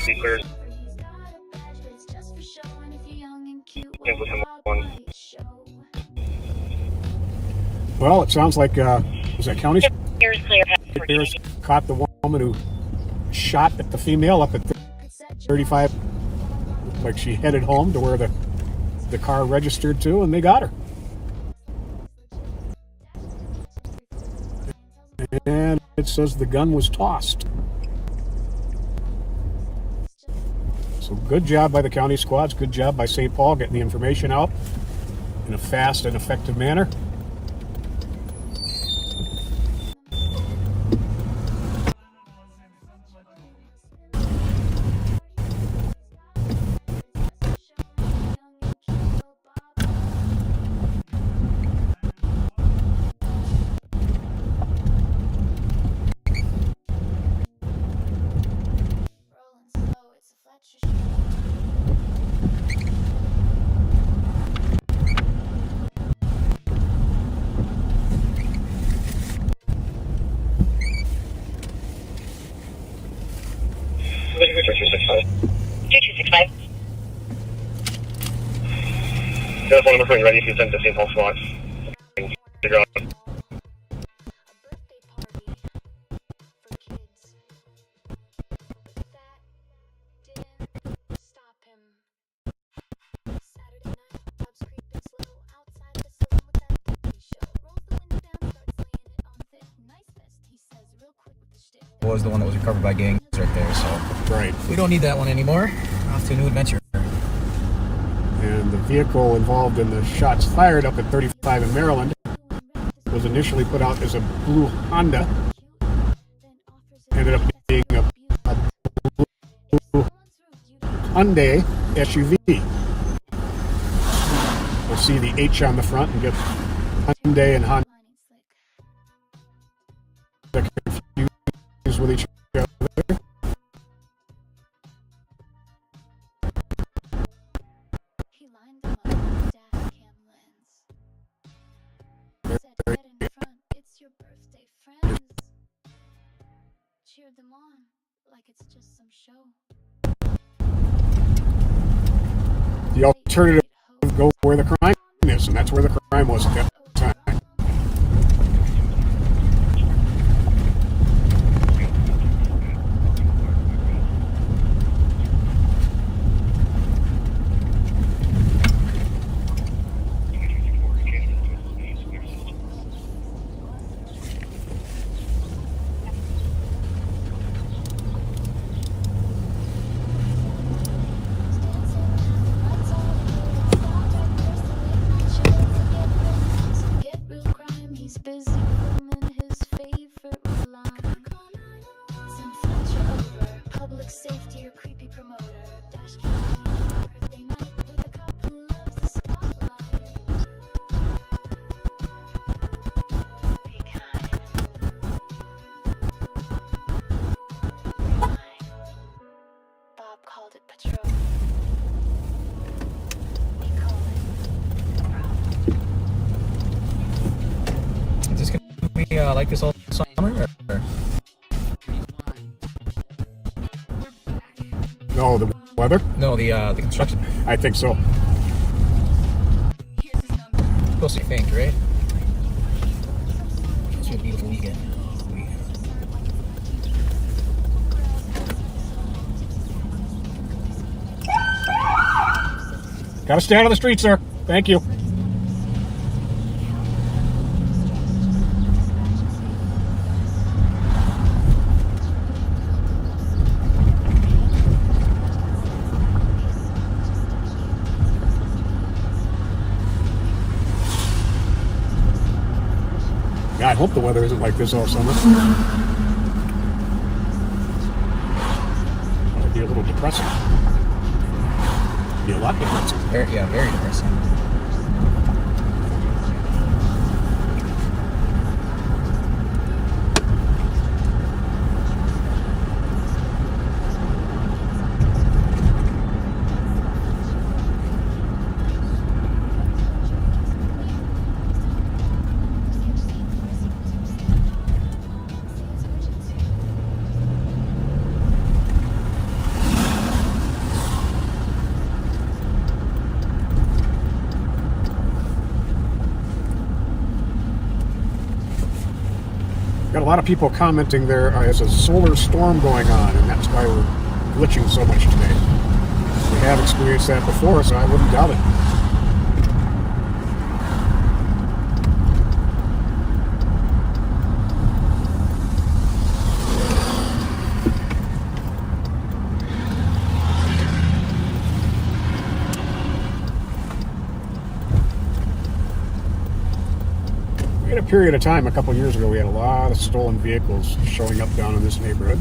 Speaker 5: Be cleared.
Speaker 2: Well, it sounds like, was that county?
Speaker 6: Here's clear.
Speaker 2: Here's caught the woman who shot at the female up at 35. Like she headed home to where the car registered to, and they got her. And it says the gun was tossed. So good job by the county squads. Good job by St. Paul getting the information out in a fast and effective manner.
Speaker 5: Just one number ready to send to St. Paul SWAT. Figure out.
Speaker 4: Was the one that was recovered by gangs right there, so
Speaker 2: Right.
Speaker 4: we don't need that one anymore. Off to a new adventure.
Speaker 2: And the vehicle involved in the shots fired up at 35 in Maryland was initially put out as a blue Honda. Ended up being a blue Hyundai SUV. We'll see the H on the front and get Hyundai and Honda confused with each other.
Speaker 3: Cheer them on like it's just some show.
Speaker 2: The alternative would go where the crime is, and that's where the crime was at that time.
Speaker 3: Busy filming his favorite line. Send FLETCHER over, public safety or creepy promoter. Dash birthday night with a cop who loves the spotlight. Be kind. Bob called it patrol. We call it
Speaker 4: Is this gonna be like this all summer? Or?
Speaker 2: No, the weather?
Speaker 4: No, the construction.
Speaker 2: I think so.
Speaker 4: Supposed to think, right? It's a beautiful weekend.
Speaker 2: Gotta stay out of the street, sir. Thank you. Yeah, I hope the weather isn't like this all summer. That would be a little depressing. Be a lot depressing.
Speaker 4: Very depressing.
Speaker 2: Got a lot of people commenting there is a solar storm going on, and that's why we're glitching so much today. We have experienced that before, so I wouldn't doubt it. We had a period of time a couple years ago, we had a lot of stolen vehicles showing up down in this neighborhood.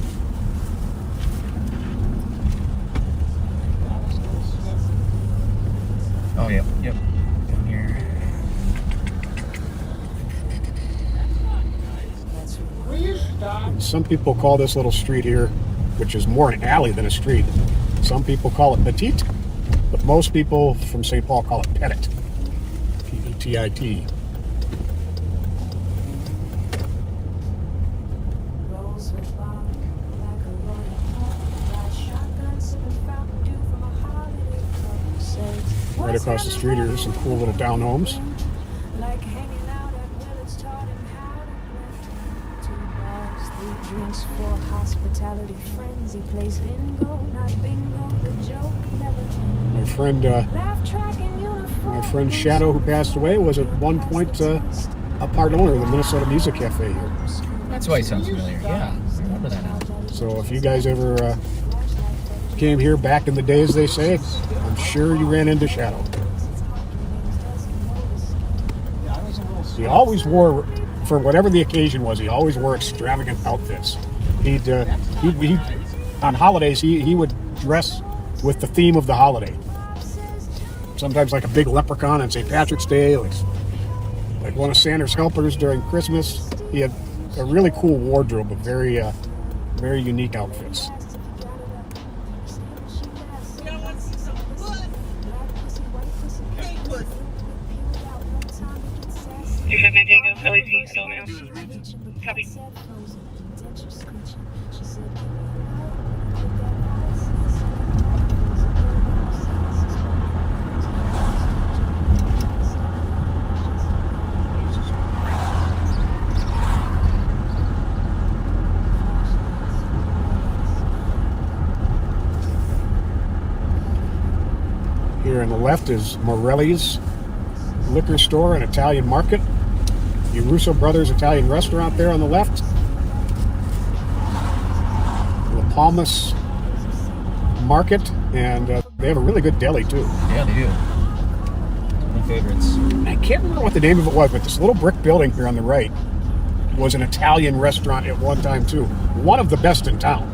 Speaker 4: Oh, yep. Down here.
Speaker 7: Will you stop?
Speaker 2: And some people call this little street here, which is more an alley than a street, some people call it Petite, but most people from St. Paul call it Pettit. P-E-T-I-T.
Speaker 3: Rolls with Bob, like a loyal pup. Ride shotgun, sipping Fountain Dew from a holiday cup. Says
Speaker 2: Right across the street here, there's some cool little down homes.
Speaker 3: Like hanging out at Willard's taught him how to play. 2 bars, 3 drinks, 4 hospitality friends. He plays bingo, not bingo, the joke never ends.
Speaker 2: My friend Shadow, who passed away, was at one point a part owner of the Minnesota Music Cafe here.
Speaker 4: That's why it sounds familiar. Yeah, I remember that now.
Speaker 2: So if you guys ever came here back in the day, as they say, I'm sure you ran into Shadow. He always wore, for whatever the occasion was, he always wore extravagant outfits. He on holidays, he would dress with the theme of the holiday. Sometimes like a big leprechaun on St. Patrick's Day, like one of Santa's helpers during Christmas. He had a really cool wardrobe of very unique outfits.
Speaker 6: You have my Tango, LAC, still now. Copy.
Speaker 2: Here on the left is Morelli's liquor store and Italian market. The Russo Brothers Italian restaurant there on the left. La Palmas Market, and they have a really good deli too.
Speaker 4: Yeah, they do. My favorites.
Speaker 2: I can't remember what the name of it was, but this little brick building here on the right was an Italian restaurant at one time too. One of the best in town.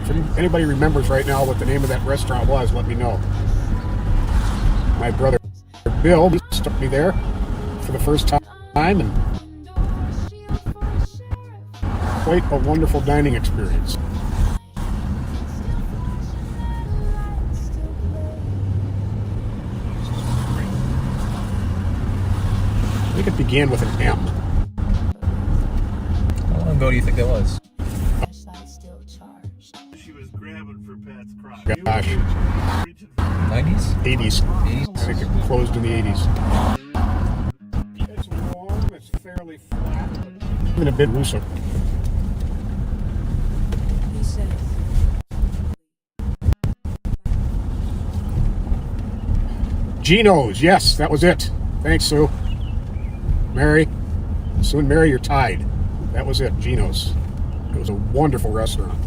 Speaker 2: If anybody remembers right now what the name of that restaurant was, let me know. My brother Bill took me there for the first time, and quite a wonderful dining experience. I think it began with an M.
Speaker 4: How long ago do you think that was?
Speaker 8: She was grabbing for Pat's crotch.
Speaker 2: Gosh,
Speaker 4: 90s?
Speaker 2: 80s.
Speaker 4: 80s?
Speaker 2: I think it closed in the 80s.
Speaker 7: It's warm, it's fairly flat.
Speaker 2: Even a bit Russo.
Speaker 3: He said,
Speaker 2: Gino's, yes, that was it. Thanks, Sue. Mary. Sue and Mary, you're tied. That was it, Gino's. It was a wonderful restaurant.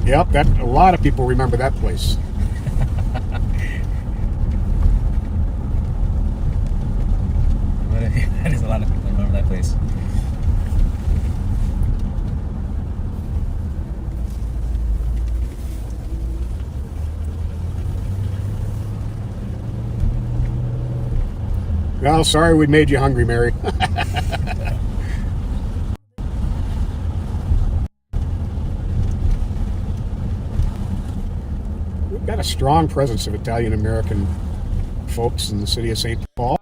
Speaker 2: Yep, a lot of people remember that place.
Speaker 4: That is a lot of people remember that place.
Speaker 2: Well, sorry we made you hungry, Mary. We've got a strong presence of Italian-American folks in the city of St. Paul.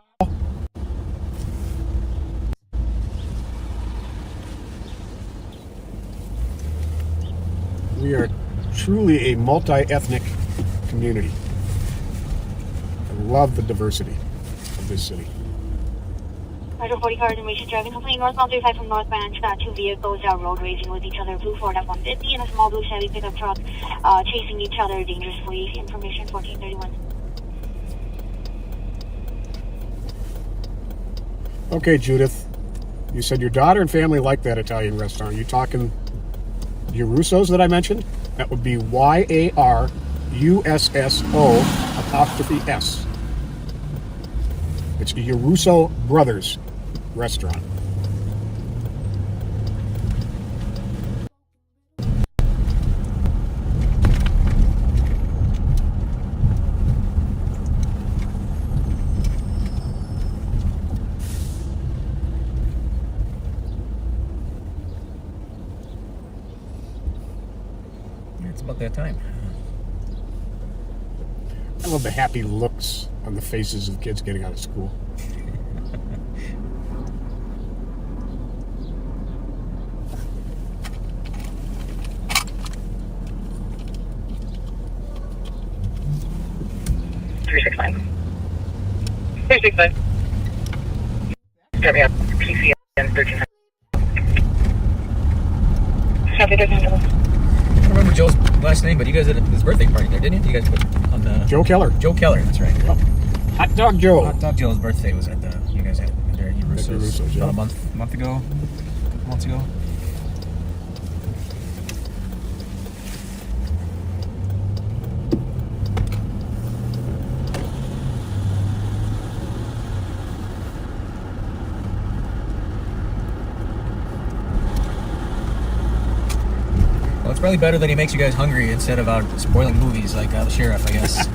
Speaker 2: We are truly a multi-ethnic community. I love the diversity of this city.
Speaker 10: Roger, 40 cars in Racing driving, company northbound 35 from northbound. Got 2 vehicles out road racing with each other. Blue Ford F-150 and a small blue Chevy pickup truck chasing each other dangerously. Information 1431.
Speaker 2: Okay, Judith. You said your daughter and family like that Italian restaurant. Are you talking your Russos that I mentioned? That would be YARUSSO''S. It's your Russo Brothers restaurant.
Speaker 4: It's about that time.
Speaker 2: I love the happy looks on the faces of kids getting out of school.
Speaker 6: 369. 369. Driving up PCN 1300. Copy, 1300.
Speaker 4: I don't remember Joe's last name, but you guys had his birthday party there, didn't you? You guys put on the...
Speaker 2: Joe Keller.
Speaker 4: Joe Keller, that's right.
Speaker 2: Yep. Hot Dog Joe.
Speaker 4: Hot Dog Joe's birthday was at the... You guys had there at Russo's
Speaker 2: yeah.
Speaker 4: about a month ago. Months ago. Well, it's probably better that he makes you guys hungry instead of out spoiling movies like the sheriff, I guess.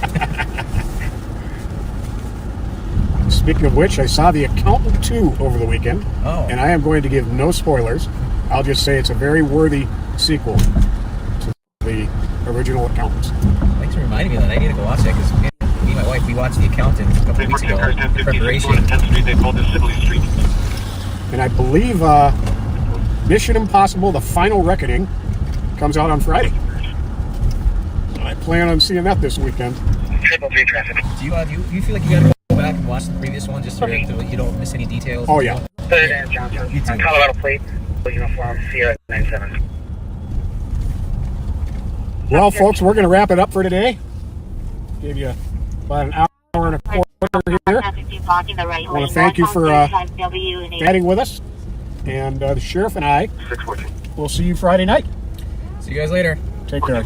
Speaker 2: Speaking of which, I saw The Accountant 2 over the weekend.
Speaker 4: Oh.
Speaker 2: And I am going to give no spoilers. I'll just say it's a very worthy sequel to the original Accountants.
Speaker 4: Thanks for reminding me of that. I need to go watch that because me and my wife, we watched The Accountant a couple weeks ago in preparation.
Speaker 2: And I believe Mission Impossible: The Final Reckoning comes out on Friday. So I plan on seeing that this weekend.
Speaker 6: 333 traffic.
Speaker 4: Do you feel like you gotta go back and watch the previous one just so you don't miss any details?
Speaker 2: Oh, yeah.
Speaker 6: Third and Johnson. Colorado plate, uniform, Sierra 97.
Speaker 2: Well, folks, we're going to wrap it up for today. Gave you about an hour and a quarter here. I want to thank you for chatting with us. And the sheriff and I will see you Friday night.
Speaker 4: See you guys later.
Speaker 2: Take care.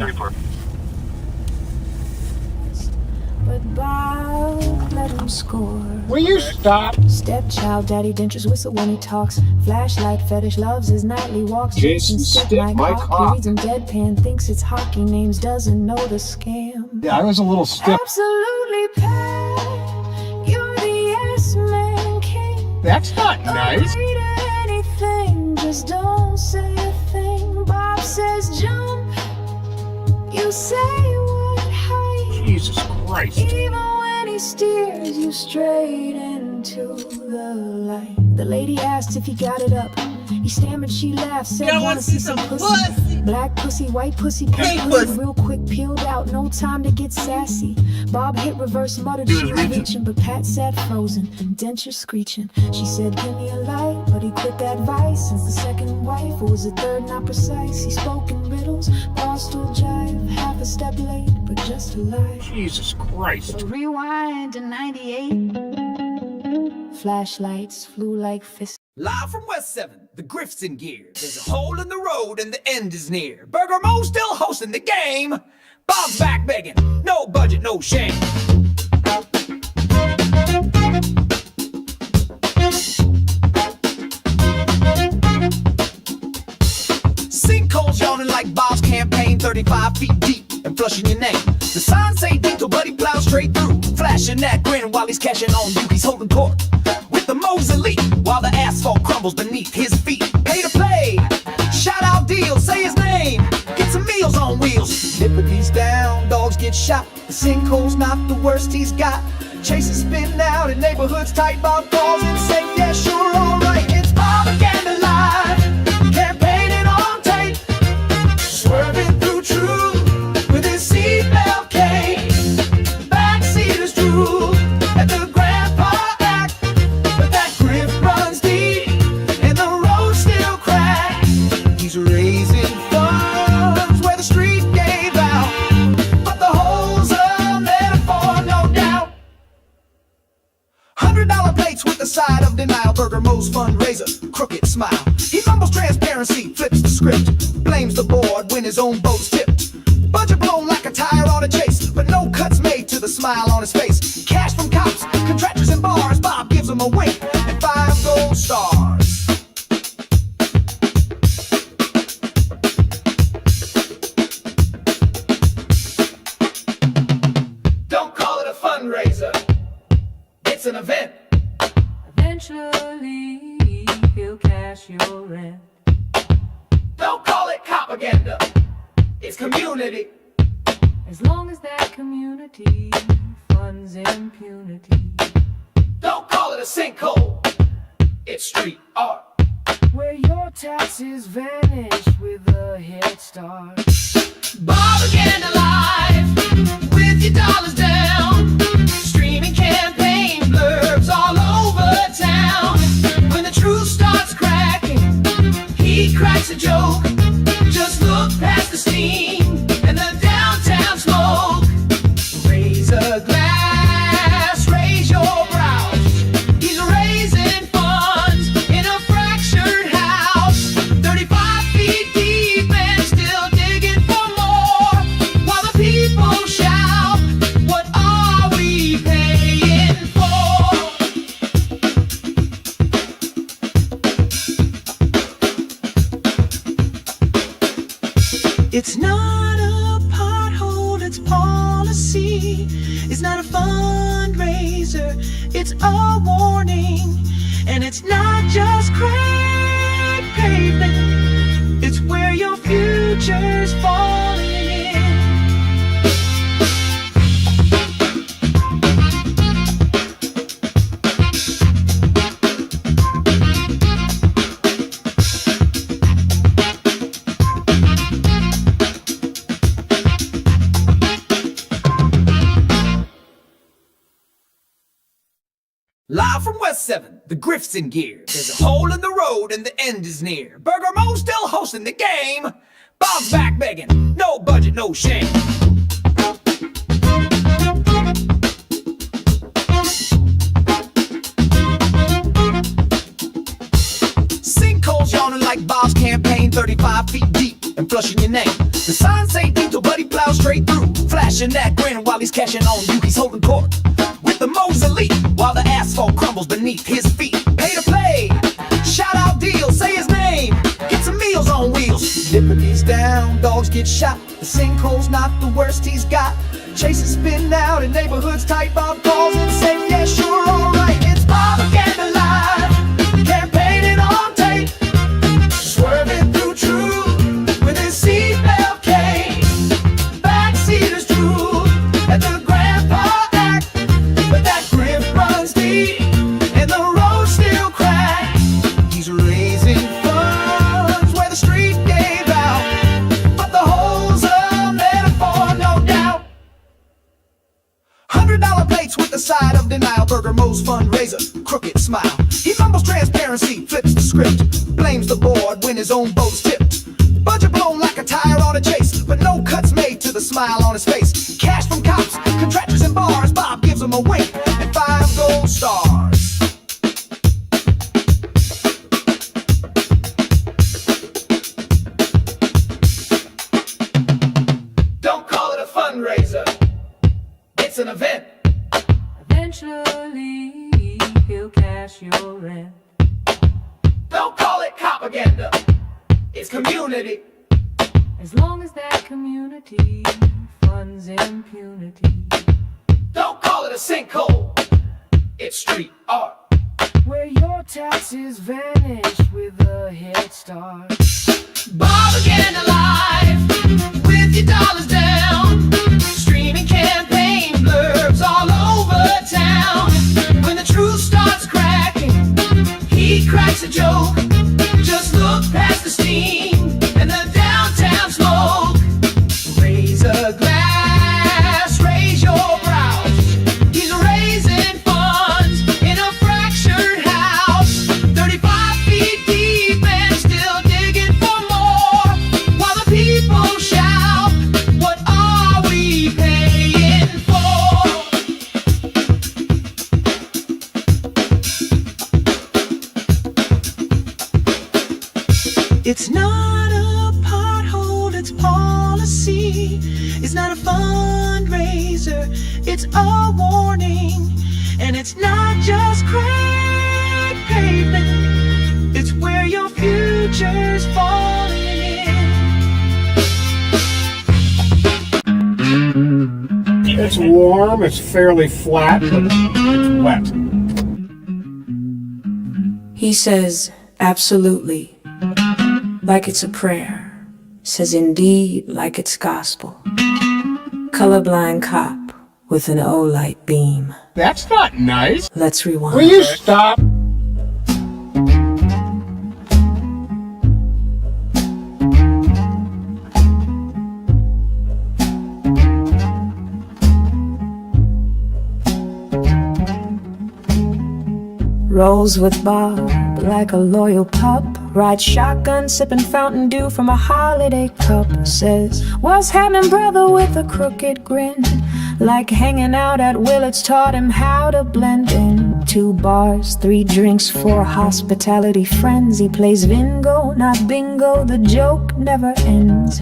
Speaker 3: But Bob let him score.
Speaker 7: Will you stop?
Speaker 3: Stepchild, daddy dentures whistle when he talks. Flashlight fetish loves his nightly walks.
Speaker 7: Jason stick my
Speaker 3: He
Speaker 7: cock.
Speaker 3: reads him deadpan, thinks it's hockey names, doesn't know the scam.
Speaker 7: Yeah, I was a little stiff.
Speaker 3: Absolutely Pat, you're the yes man king.
Speaker 7: That's not nice.
Speaker 3: Agree to anything, just don't say a thing. Bob says jump, you say what height.
Speaker 2: Jesus Christ.
Speaker 3: Even when he steers you straight into the light. The lady asked if he got it up. He stammered, she laughed, said, wanna see some pussy. Black pussy, white pussy, pink pussy. Real quick, peeled out, no time to get sassy. Bob hit reverse, muttered she was reaching, but Pat sat frozen, denture screeching. She said, give me a light, but he quit that vice. Since the second wife was the third, not precise. He spoke in riddles, paused to jive, half a step late, but just a lie.
Speaker 2: Jesus Christ.
Speaker 3: So rewind to 98. Flashlights flew like fists.
Speaker 11: Live from West 7, the Griff's in gear. There's a hole in the road and the end is near. Burger Mo still hosting the game. Bob's back begging, no budget, no shame. Sinkholes yawning like Bob's campaign, 35 feet deep and flushing your name. The signs say Dinko, but he plows straight through, flashing that grin while he's cashing on you. He's holding court with the Mo's elite while the asphalt crumbles beneath his feet. Pay to play, shout out deals, say his name, get some meals on wheels. Liberty's down, dogs get shot. The sinkhole's not the worst he's got. Chases spin out in neighborhoods tight. Bob calls and say, yeah, sure, alright. It's Bobaganda live, campaigning on tape, swerving through truth with his seatbelt cane. Backseaters drool at the grandpa act, but that grip runs deep and the road still cracks. He's raising funds where the street gave out, but the hole's a metaphor, no doubt. $100 plates with the side of denial. Burger Mo's fundraiser, crooked smile. He mumbles transparency, flips the script, blames the board when his own boat's tipped. Budget blown like a tire on a chase, but no cuts made to the smile on his face. Cash from cops, contractors and bars. Bob gives him a wink and 5 gold stars. Don't call it a fundraiser, it's an event.
Speaker 3: Eventually, he'll cash your rent.
Speaker 11: Don't call it propaganda, it's community.
Speaker 3: As long as that community funds impunity.
Speaker 11: Don't call it a sinkhole, it's street art.
Speaker 3: Where your taxes vanish with a head start.
Speaker 11: Bobaganda live, with your dollars down. It's not a pothole, it's policy. It's not a fundraiser, it's a warning. And it's not just cracked pavement, it's where your future's falling in. Live from West 7, the Grift's in gear. There's a hole in the road and the end is near. Burger Mo's still hosting the game. Bob's back begging, no budget, no shame. Sinkholes yawning like Bob's campaign, 35 feet deep and flushing your name. The signs say Dito, but he plows straight through, flashing that grin while he's cashing on you. He's holding court with the Mo's elite, while the asphalt crumbles beneath his feet. Pay to play, shout out deals, say his name, get some meals on wheels. Liberty's down, dogs get shot, the sinkhole's not the worst he's got. Chases spin out in neighborhoods tight, Bob calls and say, yeah, sure, alright. It's Bobaganda live, campaigning on tape, swerving through truth with his seatbelt cane. Backseaters drool at the grandpa act, but that grip runs deep and the road still cracked. He's raising funds where the street gave out, but the hole's a metaphor, no doubt. $100 plates with the side of denial. Burger Mo's fundraiser, crooked smile. He mumbles transparency, flips the script, blames the board when his own boat's tipped. Budget blown like a tire on a chase, but no cuts made to the smile on his face. Cash from cops, contractors and bars. Bob gives him a wink and 5 gold stars. Don't call it a fundraiser, it's an event.
Speaker 3: Eventually, he'll cash your rent.
Speaker 11: Don't call it propaganda, it's community.
Speaker 3: As long as that community funds impunity.
Speaker 11: Don't call it a sinkhole, it's street art.
Speaker 3: Where your taxes vanish with a head start.
Speaker 11: Bobaganda live, with your dollars down, streaming campaign blurbs all over town. When the truth starts cracking, he cracks a joke. Just look past the steam and the downtown smoke. Raise a glass, raise your brows. He's raising funds in a fractured house, 35 feet deep and still digging for more, while the people shout, what are we paying for? It's not a pothole, it's policy. It's not a fundraiser, it's a warning. And it's not just cracked pavement, it's where your future's falling in.
Speaker 2: It's warm, it's fairly flat, but it's wet.
Speaker 3: He says, absolutely, like it's a prayer. Says indeed, like it's gospel. Colorblind cop with an O-light beam.
Speaker 7: That's not nice.
Speaker 3: Let's rewind.
Speaker 7: Will you stop?
Speaker 3: Rolls with Bob like a loyal pup. Ride shotgun, sipping Fountain Dew from a holiday cup. Says, what's happening, brother, with a crooked grin. Like hanging out at Willard's taught him how to blend in. 2 bars, 3 drinks, 4 hospitality friends. He plays Vingo, not bingo, the joke never ends.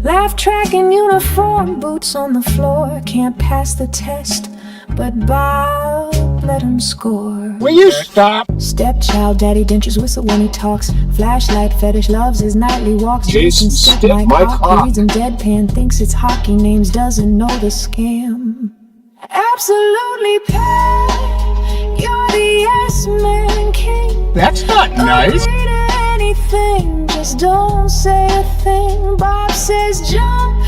Speaker 3: Laugh track in uniform, boots on the floor, can't pass the test. but Bob let him score.
Speaker 2: Will you stop?
Speaker 3: Stepchild, daddy dentures whistle when he talks. Flashlight fetish loves his nightly walks.
Speaker 2: Jason, stick my cock.
Speaker 3: Reads him deadpan, thinks it's hockey names, doesn't know the scam. Absolutely Pat, you're the yes man king.
Speaker 2: That's not nice.
Speaker 3: Agree to anything, just don't say a thing. Bob says jump,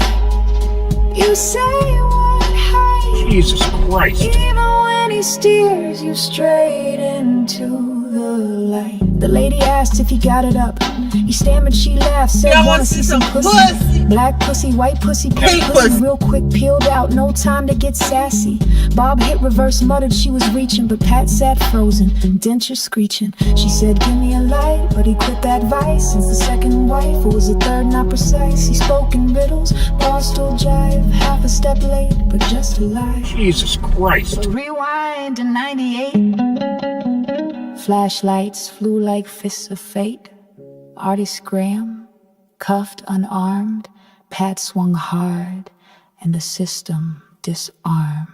Speaker 3: you say what height.
Speaker 2: Jesus Christ.
Speaker 3: Even when he steers you straight into the light. The lady asked if he got it up. He stammered, she laughed, said,
Speaker 1: Yeah,
Speaker 3: wanna see some pussy. Black pussy, white pussy, pink pussy, real quick peeled out, no time to get sassy. Bob hit reverse, muttered she was reaching, but Pat sat frozen, denture screeching. She said, give me a light, but he quit that vice. Since the second wife, it was the third not precise. He spoke in riddles, Paul still jive, half a step late, but just alive.
Speaker 2: Jesus Christ.
Speaker 3: Rewind to 98. Flashlights flew like fists of fate. Artie scram, cuffed, unarmed. Pat swung hard, and the system disarmed.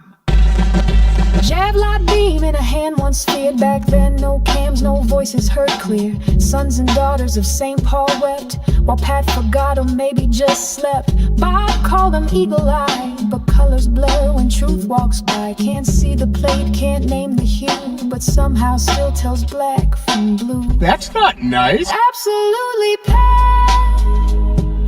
Speaker 3: Javelot beam in a hand once feared. Back then, no cams, no voices heard clear. Sons and daughters of St. Paul wept, while Pat forgot or maybe just slept. Bob called them eagle-eyed, but colors blur when truth walks by. Can't see the plate, can't name the hue, but somehow still tells black from blue.
Speaker 2: That's not nice.
Speaker 3: Absolutely Pat,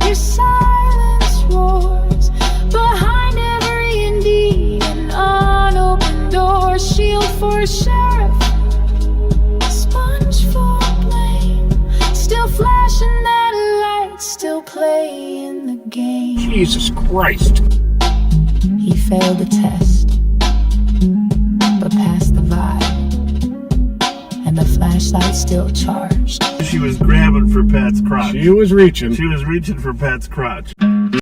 Speaker 3: your silence roars behind every indeed an unopened door. Shield for sheriff, sponge for blame, still flashing that light, still playing the game.
Speaker 2: Jesus Christ.
Speaker 3: He failed the test, but passed the vibe, and the flashlight still charged.
Speaker 8: She was grabbing for Pat's crotch.
Speaker 2: She was reaching.
Speaker 8: She was reaching for Pat's crotch.